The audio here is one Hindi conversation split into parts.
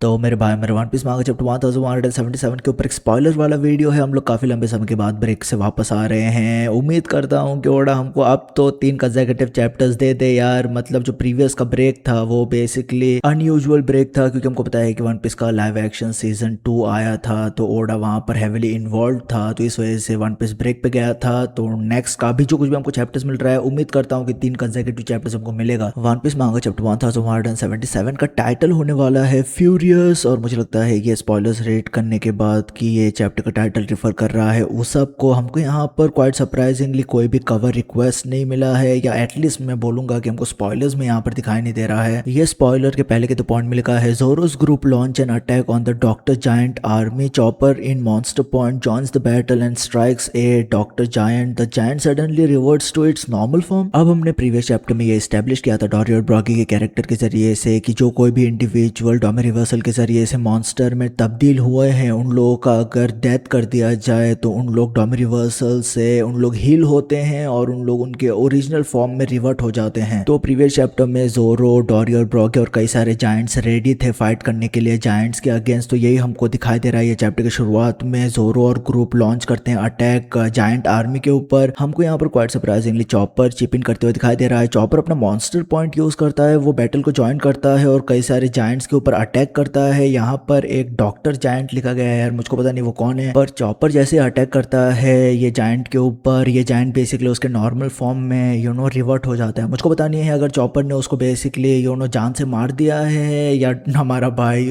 तो मेरे भाई मेरे वन पीस मांगा चैप्टर 1177 के ऊपर एक स्पॉइलर वाला वीडियो है। हम लोग काफ़ी लंबे समय के बाद ब्रेक से वापस आ रहे हैं। उम्मीद करता हूँ कि ओड़ा हमको अब तो 3 कंसेक्यूटिव चैप्टर्स दे दे यार। मतलब जो प्रीवियस का ब्रेक था वो बेसिकली अनयूजुअल ब्रेक था, क्योंकि हमको पता है कि वन पीस का लाइव एक्शन सीजन 2 आया था तो ओड़ा वहाँ पर हेविली इन्वॉल्व था, तो इस वजह से वन पीस ब्रेक पे गया था। तो नेक्स्ट का भी जो कुछ भी हमको चैप्टर्स मिल रहा है, उम्मीद करता हूँ कि 3 कंसेक्यूटिव चैप्टर्स हमको मिलेगा। वन पीस मांगा चैप्टर 1177 का टाइटल होने वाला है फ्यूरियस, और मुझे लगता है ये स्पॉयलर्स रेड करने के बाद कि ये चैप्टर का टाइटल रिफर कर रहा है उस सब को। हमको यहाँ पर क्वाइट सरप्राइजिंगली कोई भी कवर रिक्वेस्ट नहीं मिला है, या एटलीस्ट मैं बोलूंगा कि हमको स्पॉयलर्स में यहाँ पर दिखाई नहीं दे रहा है। ये स्पॉइलर के पहले के तो पॉइंट में लिखा है, Zoro's group launch an attack on the doctor giant army, chopper in monster point joins the battle and strikes a doctor giant, the giant suddenly reverts to its normal form. अब हमने प्रीवियस चैप्टर में ये एस्टेब्लिश किया था डॉरी और ब्रॉगी के कैरेक्टर के जरिए से कि जो कोई भी इंडिविजुअल डोमे रिवर्सल के जरिए से मॉन्स्टर में तब्दील हुए हैं, उन लोगों का अगर डेथ कर दिया जाए तो उन लोग डोमे रिवर्सल से उन लोग हील होते हैं और उन लोग उनके ओरिजिनल फॉर्म में रिवर्ट हो जाते हैं। तो प्रीवियस चैप्टर में जोरो, डॉरी और ब्रॉगी और कई सारे जायंट्स रेडी थे फाइट करने के लिए जायंट्स के अगेंस्ट। तो यही हमको दिखाई दे रहा है ये चैप्टर की शुरुआत में। जोरो और ग्रुप लॉन्च करते हैं अटैक जायंट आर्मी के ऊपर। हमको यहाँ पर क्वाइट सरप्राइजिंगली चॉपर चिप इन करते हुए दिखाई दे रहा है। चॉपर अपना मॉन्स्टर पॉइंट यूज करता है, वो बैटल को ज्वाइन करता है और कई सारे जायंट्स के ऊपर अटैक करता है। यहाँ पर एक डॉक्टर जायंट लिखा गया है यार, मुझको पता नहीं वो कौन है, पर चॉपर जैसे अटैक करता है ये जायंट के ऊपर, ये जायंट बेसिकली उसके नॉर्मल फॉर्म में रिवर्ट हो जाता है। मुझको पता नहीं है अगर चॉपर ने उसको बेसिकली जान से मार दिया है, या हमारा भाई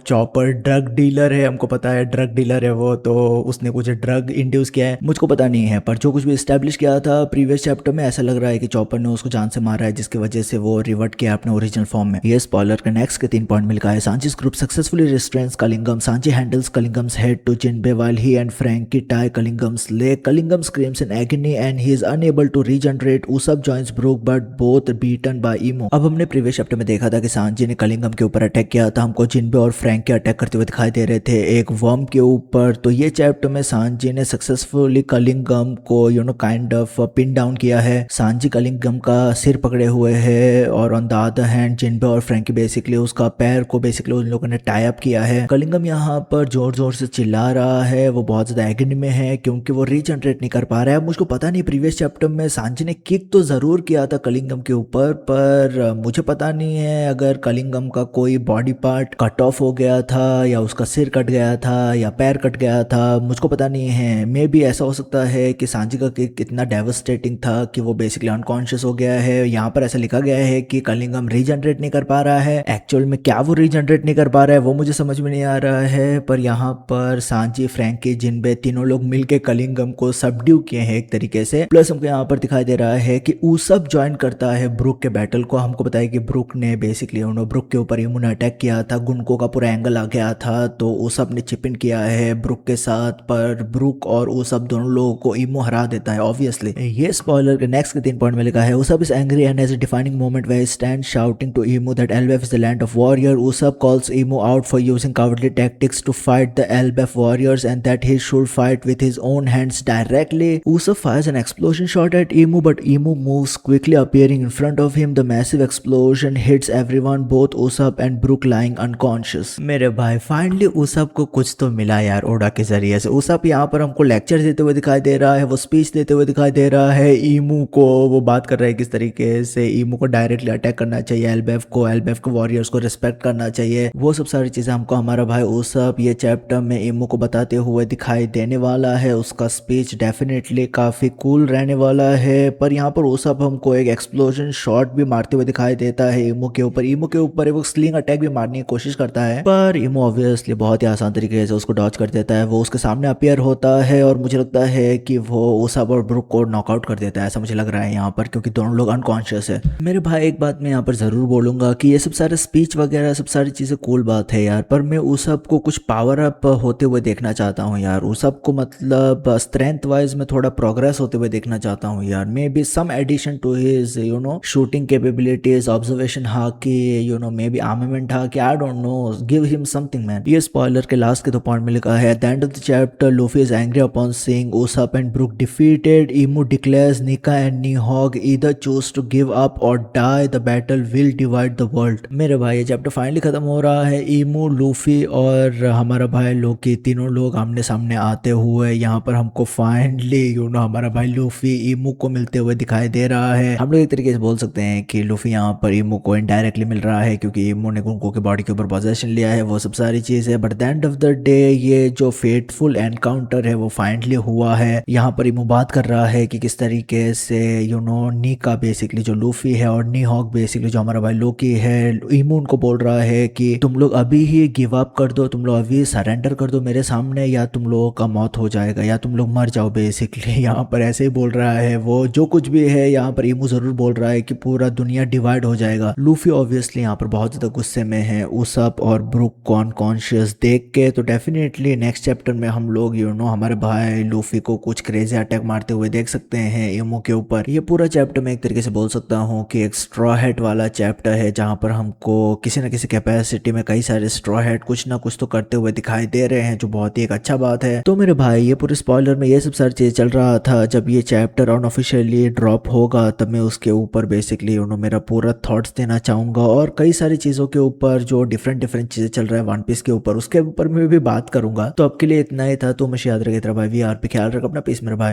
चॉपर ड्रग डीलर है, हमको पता है ड्रग डीलर है वो, तो उसने कुछ ड्रग इंड्यूस किया है, मुझको पता नहीं है। पर जो कुछ भी एस्टेब्लिश किया था प्रीवियस चैप्टर में, ऐसा लग रहा है कि चॉपर ने उसको जान से मारा है, जिसकी वजह से वो रिवर्ट किया अपने ओरिजिनल फॉर्म में। ये स्पॉइलर के नेक्स्ट के 3 पॉइंट में लिखा है, सांजी's group successfully restrains Cunningham. Sanji handles Cunningham's head to Jinbei while he and Frankie tie Cunningham's leg. Cunningham screams in agony and he is unable to regenerate. Usopp joins Brook but both beaten by Emo. अब हमने प्रीवियस चैप्टर में देखा था कि सांजी ने कलिंगम के ऊपर अटैक किया था, हमको जिनबे और फ्रैंक के अटैक करते हुए दिखाई दे रहे थे एक वर्म के ऊपर। तो ये चैप्टर में सांजी ने सक्सेसफुली कलिंगम को काइंड ऑफ पिन डाउन किया है। सांजी कलिंगम का सिर पकड़े हुए है और ऑन द अदर हैंड जिनबे और फ्रैंकी बेसिकली उसका पैर को बेसिकली उन लोगों ने टाई अप किया है। कलिंगम यहाँ पर जोर जोर से चिल्ला रहा है, वो बहुत ज्यादा एगनी में है क्योंकि वो रीजनरेट नहीं कर पा रहा है। मुझको पता नहीं प्रीवियस चैप्टर में सांजी ने किक तो जरूर किया था कलिंगम के ऊपर, पर मुझे पता नहीं है अगर कलिंगम का कोई बॉडी पार्ट कट ऑफ हो गया था या उसका सिर कट गया था या पैर कट गया था, मुझको पता नहीं है। मे भी ऐसा हो सकता है कि सांजी का किक इतना डेवस्टेटिंग था कि वो बेसिकली अनकॉन्शियस हो गया है। यहाँ पर ऐसा लिखा गया है कि कलिंगम रीजनरेट नहीं कर पा रहा है। एक्चुअल में क्या वो रीजनरेट नहीं कर पा रहा है वो मुझे समझ में नहीं आ रहा है, पर यहाँ पर सांजी, फ्रैंकी, जिनबे तीनों लोग मिलके कलिंगम को सबड्यू किए हैं एक तरीके से। प्लस हमको यहाँ पर दिखाई दे रहा है कि ऊसप ज्वाइन करता है ब्रुक के बैटल को। हमको पता है कि ब्रुक ने बेसिकली ब्रुक के ऊपर इम्यून अटैक किया था, गुनको का पूरा एंगल आ गया था, तो ऊसप ने चिप इन किया है ब्रुक के साथ, पर ब्रुक और ऊसप दोनों लोगों को इमो हरा देता है ऑब्वियसली। ये स्पॉइलर के नेक्स्ट के 3 पॉइंट में लिखा है, Usopp is angry and has a defining moment where he stands shouting to Emo that Elbaf is the land of warrior. Usopp calls Emo out for using cowardly tactics to fight the Elbaf warriors and that he should fight with his own hands directly. Usopp fires an explosion shot at Emo but Emo moves quickly appearing in front of him. The massive explosion hits everyone, both ऊसप and book lying unconscious. मेरे भाई फाइनली ऊसप को कुछ तो मिला यार ओडा के जरिए से। ऊसप यहाँ पर हमको लेक्चर देते हुए दिखाई दे रहा है, वो स्पीच देते हुए दिखाई दे रहा है ईमू को। वो बात कर रहा है किस तरीके से ईमू को डायरेक्टली अटैक करना चाहिए, एल्बेफ को वॉरियर्स को रिस्पेक्ट करना चाहिए, वो सब सारी चीजें हमको हमारा भाई ऊसप ये चैप्टर में ईमू को बताते हुए दिखाई देने वाला है। उसका स्पीच डेफिनेटली काफी कूल रहने वाला है। पर यहाँ पर ऊसप हमको एक एक्सप्लोजन शॉट भी मारते हुए दिखाई देता है ईमू के ऊपर वो स्लिंग अटैक भी मारने की कोशिश करता है, पर ईमू ऑब्वियसली बहुत ही आसान तरीके से उसको डॉज कर देता है। वो उसके सामने अपीयर होता है और मुझे लगता है कि वो ऊसप और ब्रुक को नॉकआउट कर देता है, ऐसा मुझे लग रहा है यहाँ पर, क्योंकि दोनों लोग अनकॉन्शियस है। मेरे भाई एक बात मैं यहाँ पर जरूर बोलूंगा कि ये सब सारे स्पीच वगैरह सब सारी चीजें कूल बात है यार, पर मैं ऊसप को कुछ पावर अप होते हुए देखना चाहता हूँ यार। ऊसप को मतलब स्ट्रेंथ वाइज में थोड़ा प्रोग्रेस होते हुए देखना चाहता हूँ यार। May be some addition to his shooting capabilities, observation हाकी, मे बी आर्मामेंट हाकी, I don't know, give him something man. ये स्पॉइलर के लास्ट के 2 पॉइंट में लिखा है, at the end of the chapter Luffy is angry upon seeing Usopp and Brook defeated. Imu declares Nika and Nihog either choose to give up or die. The battle will divide the world. मेरे भाई ये चैप्टर फाइनली खत्म हो रहा है ईमू, लूफी और हमारा भाई लोकी, तीनों लोग आमने सामने आते हुए यहाँ पर हमको फाइनली हमारा भाई लूफी ईमू को मिलते हुए दिखाई दे रहा है। हम लोग एक तरीके से बोल सकते हैं कि लूफी यहाँ पर ईमू को इनडायरेक्टली मिल रहा है क्योंकि ईमू ने गुंको की बॉडी के ऊपर पोजेशन लिया है, वो सब सारी चीज है। But the end of the day ये जो फेटफुल एनकाउंटर है वो फाइनली हुआ है। यहाँ पर ईमू बात कर रहा है कि किस तरीके से नीका बेसिकली जो लूफी है और नी हॉक बेसिकली जो हमारा भाई लोकी है, ईमू उनको बोल रहा है कि तुम लोग अभी ही गिव अप कर दो, तुम लोग अभी सरेंडर कर दो मेरे सामने, या तुम लोगों का मौत हो जाएगा या तुम लोग मर जाओ बेसिकली। यहाँ पर ऐसे ही बोल रहा है वो, जो कुछ भी है यहाँ पर ईमू जरूर बोल रहा है कि पूरा दुनिया डिवाइड हो जाएगा। लूफी ऑब्वियसली यहाँ पर बहुत ज्यादा गुस्से में है उसअप और ब्रुक को अनकॉन्शियस देख के। तो डेफिनेटली नेक्स्ट चैप्टर में हम लोग हमारे भाई लूफी को कुछ क्रेजी अटैक मारते हुए देख सकते हैं ईमू के ऊपर। ये पूरा चैप्टर मैं एक तरीके से बोल सकता हूँ कि एक स्ट्रॉ हैट वाला चैप्टर है जहाँ पर हमको किसी न किसी कैपेसिटी में कई सारे स्ट्रॉ हैट कुछ ना कुछ तो करते हुए दिखाई दे रहे हैं, जो बहुत ही एक अच्छा बात है। तो मेरे भाई ये पूरे स्पॉइलर में ये सब सारी चीज चल रहा था। जब ये चैप्टर अनऑफिशियली ड्रॉप होगा तब मैं उसके ऊपर बेसिकली मेरा पूरा थॉट्स देना चाहूंगा और कई सारी चीजों के ऊपर जो डिफरेंट चीजें चल रहा है वन पीस के ऊपर उसके ऊपर मैं भी बात करूंगा। तो अब के लिए इतना ही था। तो मुझे याद रखे तेरा भाई वीआर पे, ख्याल रख अपना, पीस मेरे भाई।